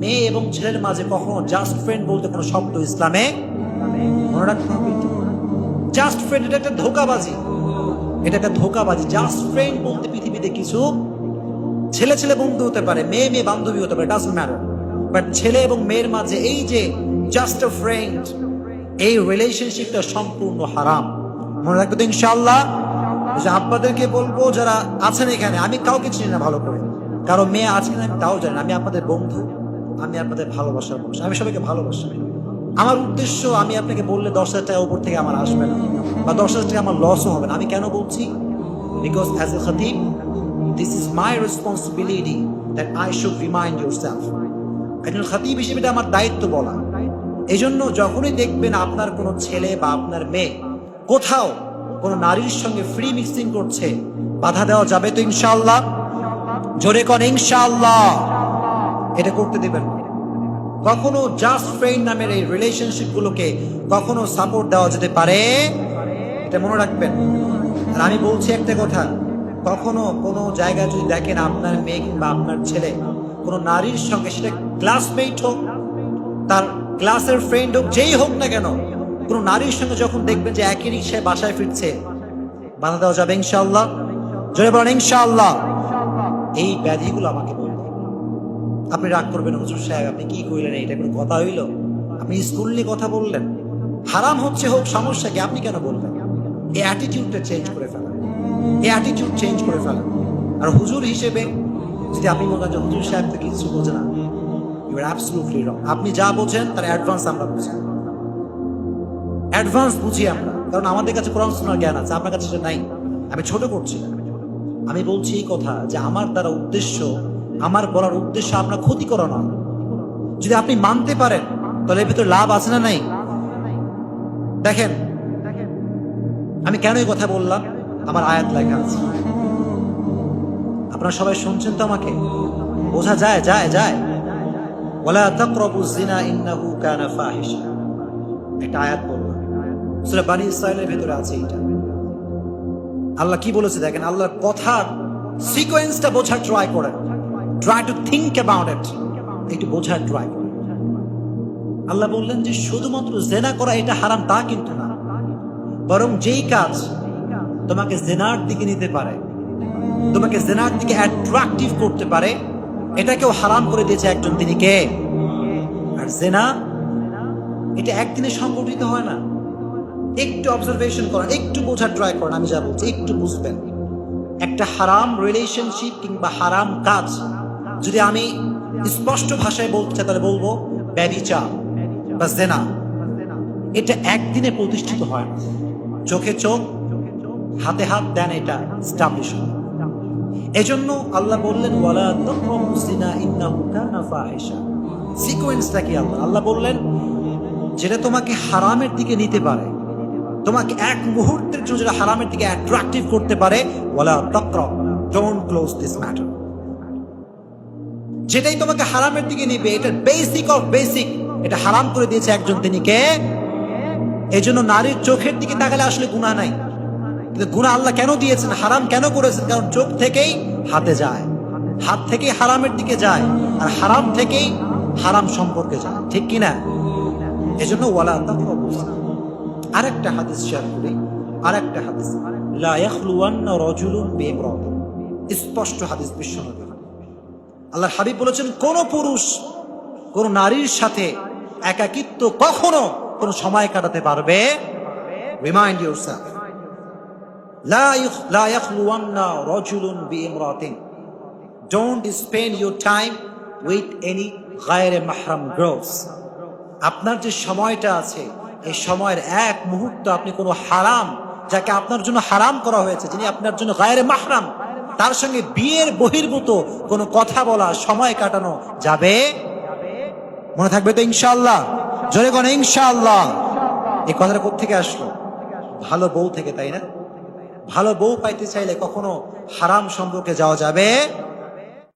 মেয়ে এবং ছেলের মাঝে কখনো জাস্ট ফ্রেন্ড বলতে কোনো শব্দ ইসলামে মনে রাখতে হবে। জাস্ট ফ্রেন্ড এটা একটা ধোঁকাবাজি, এটা একটা ধোঁকাবাজি। জাস্ট ফ্রেন্ড বলতে পৃথিবীতে কিছু ছেলে ছেলে বন্ধু হতে পারে, মেয়ে মেয়ে বান্ধবী হতে পারে, ডাজন্ট ম্যাটার। বাট ছেলে এবং মেয়ের মাঝে এই যে জাস্ট আ ফ্রেন্ড, এই রিলেশনশিপটা সম্পূর্ণ হারাম। মনে রাখবে তো ইনশাআল্লাহ। আপনাদেরকে বলবো যারা আছেন এখানে, আমি কাউকে চিনি না ভালো করে, কারো মেয়ে আছে কিনা আমি তাও জানি না। আমি আপনাদের বন্ধু, আমি আপনাদের ভালোবাসার মানুষ, আমি সবাইকে ভালোবাসি। আমার উদ্দেশ্য, আমি আপনাকে বললে 10,000 টাকা উপর থেকে আমার আসবে না, বা 10,000 টাকা আমার লসও হবে না। আমি কেন বলছি? Because as a khatib, this is my responsibility that I should remind yourself. একজন খাতিব হিসেবে এটা আমার দায়িত্ব বলা। এই জন্য যখনই দেখবেন আপনার কোনো ছেলে বা আপনার মেয়ে কোথাও কোনো নারীর সঙ্গে ফ্রি মিক্সিং করছে, বাধা দেওয়া যাবে তো ইনশাআল্লাহ? জোরে কোন ইনশাআল্লাহ। এটা করতে দেবেন না। কখনো জাস্ট ফ্রেন্ড নামের এই রিলেশনশিপ গুলোকে কখনো সাপোর্ট দেওয়া যেতে পারে, এটা মনে রাখবেন। আর আমি বলছি একটা কথা, কখনো কোনো জায়গায় যদি দেখেন আপনার মেয়ে কিংবা আপনার ছেলে কোনো নারীর সঙ্গে, সেটা ক্লাসমেট হোক, তার ক্লাসের ফ্রেন্ড হোক, যেই হোক না কেন, কোনো নারীর সঙ্গে যখন দেখবেন যে একই রিক্সায় বাসায় ফিরছে, বাধা দেওয়া যাবে ইনশাআল্লাহ? জোরে বলেন ইনশাআল্লাহ। এই ব্যাধিগুলো আমাকে বলবেন। আপনি রাগ করবেন, হুজুর সাহেব আপনি কি কইলেন, এটা কোনো কথা হইল? আপনি স্কুল নিয়ে কথা বললেন, হারাম হচ্ছে হোক, সমস্যা কি, আপনি কেন বলবেন? এই অ্যাটিটিউডটা চেঞ্জ করে ফেলেন, এই অ্যাটিটিউড চেঞ্জ করে ফেলেন। আর হুজুর হিসেবে যদি আপনি মনে করেন যে হুজুর সাহেব তো কিছু বোঝে না, ইউ আর অ্যাবসলিউটলি রং। আপনি যা বোঝেন তার অ্যাডভান্স আমরা বুঝি, অ্যাডভান্স বুঝি আমরা, কারণ আমাদের কাছে কোরআন সুন্নাহর জ্ঞান আছে, আপনার কাছে সেটা নাই। আমি ছোট করছি না, আমি বলছি এই কথা যে আমার দ্বারা উদ্দেশ্য, আমার বলার উদ্দেশ্য আপনার ক্ষতি করা নয়। যদি আপনি মানতে পারেন তাহলে এর ভিতরে লাভ আছে না নাই? দেখেন আমি কেন এই কথা বললাম, আমার আয়াত লেখা আছে, আপনারা সবাই শুনছেন তো, আমাকে বোঝা যায়? যায় যায় ওয়ালা তাকরাবুজ জিনা ইন্নাহু কানা ফাহিশা, একটা আয়াত বললাম, সূরা বনী ইসরাঈলের ভিতরে আছে এটা। আল্লাহ কি বলেছে দেখেন, আল্লাহর কথার সিকোয়েন্সটা বোঝার ট্রাই করেন, try to think about it, একটু বোঝার ট্রাই করেন। আল্লাহ বললেন যে শুধুমাত্র জেনা করা এটা হারাম তা কিন্তু না, বরং যেই কাজ তোমাকে জেনার দিকে নিতে পারে, তোমাকে জেনার দিকে অ্যাট্রাকটিভ করতে পারে, এটাকেও হারাম করে দিয়েছে একজন, তিনি কে? আর জেনা এটা একদিনে সংগঠিত হয় না। একটু অবজারভেশন করেন, একটু বোঝার ট্রাই করেন, আমি যা বলছি একটু বুঝবেন। একটা হারাম রিলেশনশিপ কিংবা হারাম কাজ যদি আমি স্পষ্ট ভাষায় বলতে চাই তাহলে বলবো ব্যভিচার বা জেনা। এটা একদিনে প্রতিষ্ঠিত হয় না, চোখে চোখ হাতে হাত দেন এটা এস্টাবলিশ হয়। এজন্য আল্লাহ বললেন ওয়ালা তাকরাবুজ জিনা ইন্নাহু কানা ফাহিশা। সিকোয়েন্সটা কি? আল্লাহ বললেন যেটা তোমাকে হারামের দিকে নিতে পারে, তোমাকে এক মুহূর্তের জন্য যেটা হারামের দিকে অ্যাট্রাকটিভ করতে পারে, ওয়ালা তাকরাব, ডোন্ট ক্লোজ দিস ম্যাটার। যেটাই তোমাকে হারামের দিকে নিবে, এটা বেসিক অফ বেসিক, এটা হারাম করে দিয়েছে একজন, তিনি কে? এজন্য নারীর চোখের দিকে তাকালে আসলে গুনাহ নাই, কিন্তু গুনাহ আল্লাহ কেন দিয়েছেন, হারাম কেন করেছেন? কারণ চোখ থেকেই হাতে যায়, হাত থেকেই হারামের দিকে যায়, আর হারাম থেকেই হারাম সম্পর্কে যায়, ঠিক কিনা? এজন্য ওয়ালা তাকরাবুজ। আরেকটা হাদিস শেয়ার করি, আরেকটা হাদিস, লা ইয়াখলুওয়ান্না রাজুলুন বিইমরাতিন, স্পষ্ট হাদিস বিশ্বনবী। আল্লাহর হাবিব বলেছেন কোন পুরুষ কোন নারীর সাথে একাকিত্ব কখনো কোন সময় কাটাতে পারবে, রিমাইন্ড ইউরসেলফ, লা ইয়াখলুওয়ান্না রাজুলুন বিইমরাতিন, don't spend your time with any গায়রে মাহরাম গার্লস। আপনার যে সময়টা আছে, এই সময়ের এক মুহূর্ত আপনি কোনো হারাম, যাকে আপনার জন্য হারাম করা হয়েছে, যিনি আপনার জন্য গায়রে মাহরাম, তার সঙ্গে বিয়ের বহির্ভূত কোনো কথা বলা, সময় কাটানো যাবে? মনে থাকবে তো ইনশাআল্লাহ? জোরে কোন ইনশাআল্লাহ। এই কথাটা কোত্থেকে আসলো? ভালো বউ থেকে, তাই না? ভালো বউ পাইতে চাইলে কখনো হারাম সম্পর্কে যাওয়া যাবে